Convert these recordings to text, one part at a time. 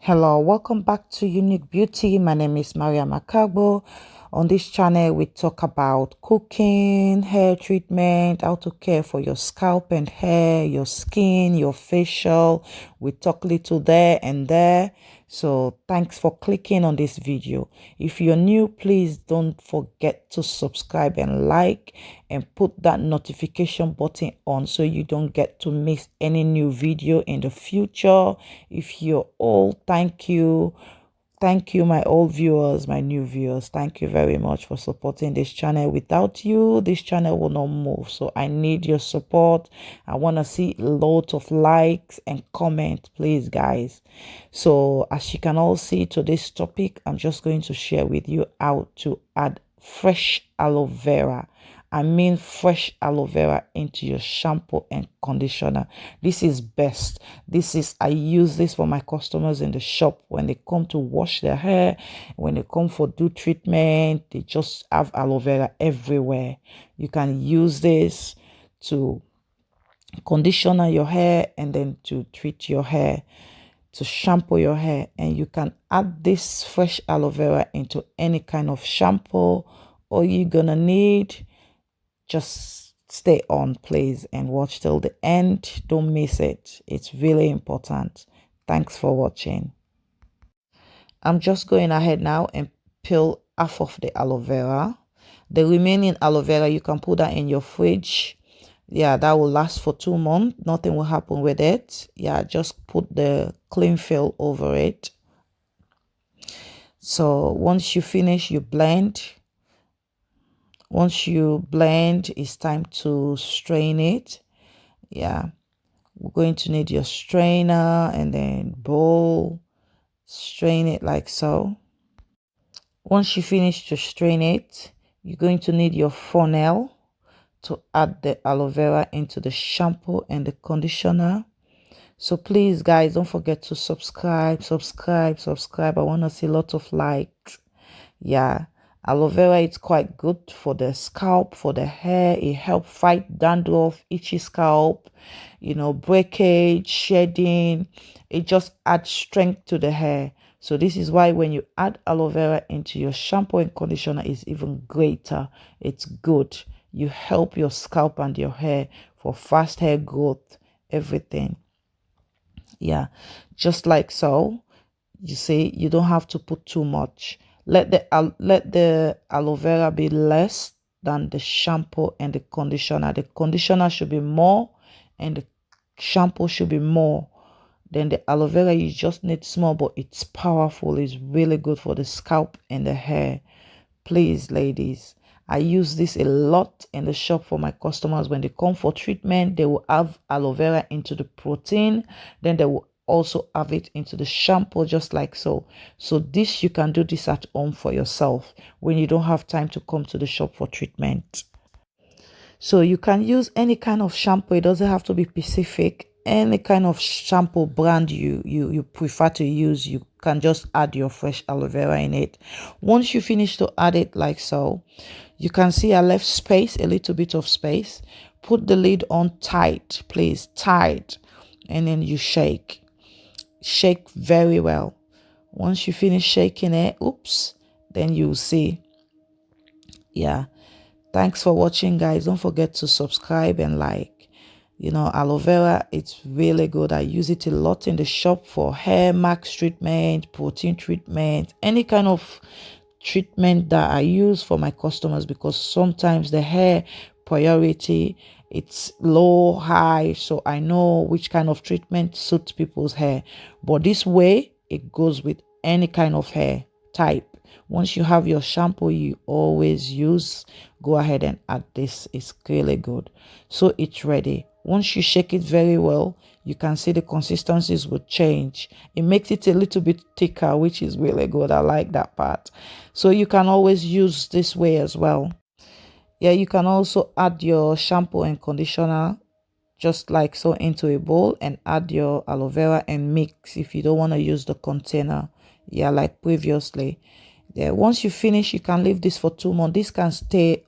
Hello, welcome back to Unique Beauty. My name is Maria Macagbo. On this channel, we talk about cooking, hair treatment, how to care for your scalp and hair, your skin, your facial. We talk little there and there. So thanks for clicking on this video. If you're new, please don't forget to subscribe and like and put that notification button on so you don't get to miss any new video in the future. If you're old, thank you. Thank you, my old viewers, my new viewers. Thank you very much for supporting this channel. Without you, this channel will not move. So I need your support. I want to see a lot of likes and comments, please, guys. So as you can all see to this topic, I'm just going to share with you how to add fresh aloe vera. I mean fresh aloe vera into your shampoo and conditioner. This is best. I use this for my customers in the shop when they come to wash their hair, when they come for do treatment, they just have aloe vera everywhere. You can use this to conditioner your hair and then to treat your hair, to shampoo your hair, and you can add this fresh aloe vera into any kind of shampoo. All you're gonna need, just stay on please and watch till the end. Don't miss it. It's really important. Thanks for watching. I'm just going ahead now and peel half of the aloe vera. The remaining aloe vera, you can put that in your fridge. Yeah, that will last for 2 months. Nothing will happen with it. Yeah, just put the clean film over it. So once you finish, you blend. Once you blend, it's time to strain it. Yeah, we're going to need your strainer and then bowl. Strain it like so. Once you finish to strain it, you're going to need your funnel to add the aloe vera into the shampoo and the conditioner. So please, guys, don't forget to subscribe. I want to see a lot of likes. Yeah, aloe vera is quite good for the scalp, for the hair. It helps fight dandruff, itchy scalp, breakage, shedding. It just adds strength to the hair. So this is why when you add aloe vera into your shampoo and conditioner, it's even greater. It's good. You help your scalp and your hair for fast hair growth, everything. Yeah, just like so. You see, you don't have to put too much. Let the aloe vera be less than the shampoo and the conditioner. The conditioner should be more and the shampoo should be more. Then the aloe vera, you just need small, but it's powerful. It's really good for the scalp and the hair. Please, ladies, I use this a lot in the shop for my customers. When they come for treatment, they will have aloe vera into the protein. Then they will also have it into the shampoo, just like so. So this, you can do this at home for yourself when you don't have time to come to the shop for treatment. So you can use any kind of shampoo. It doesn't have to be specific. Any kind of shampoo brand you prefer to use, you can just add your fresh aloe vera in it. Once you finish to add it like so, you can see I left space, a little bit of space. Put the lid on tight, please, tight, and then you shake very well. Once you finish shaking it, oops, then you'll see. Yeah, thanks for watching, guys. Don't forget to subscribe and like. Aloe vera, it's really good. I use it a lot in the shop for hair mask treatment, protein treatment, any kind of treatment that I use for my customers, because sometimes the hair priority, it's low, high, so I know which kind of treatment suits people's hair. But this way, it goes with any kind of hair type. Once you have your shampoo you always use, go ahead and add this. It's really good. So it's ready. Once you shake it very well, you can see the consistencies will change. It makes it a little bit thicker, which is really good. I like that part. So you can always use this way as well. Yeah, you can also add your shampoo and conditioner just like so into a bowl and add your aloe vera and mix if you don't want to use the container. Yeah, like previously. Yeah, once you finish, you can leave this for 2 months. This can stay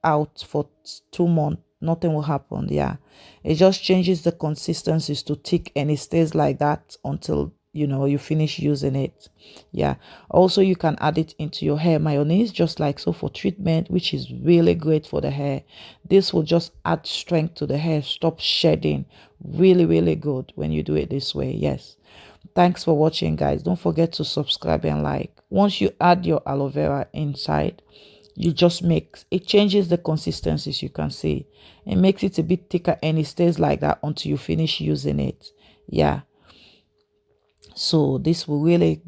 out for 2 months. Nothing will happen. Yeah, it just changes the consistencies to thick and it stays like that until you finish using it. Yeah, also you can add it into your hair mayonnaise just like so for treatment, which is really great for the hair. This will just add strength to the hair, stop shedding. Really, really good when you do it this way. Yes, thanks for watching, guys. Don't forget to subscribe and like. Once you add your aloe vera inside, you just make it, changes the consistencies. You can see it makes it a bit thicker, and it stays like that until you finish using it. Yeah, so this will really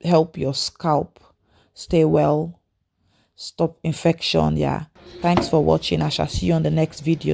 help your scalp stay well, stop infection. Yeah, thanks for watching. I shall see you on the next video.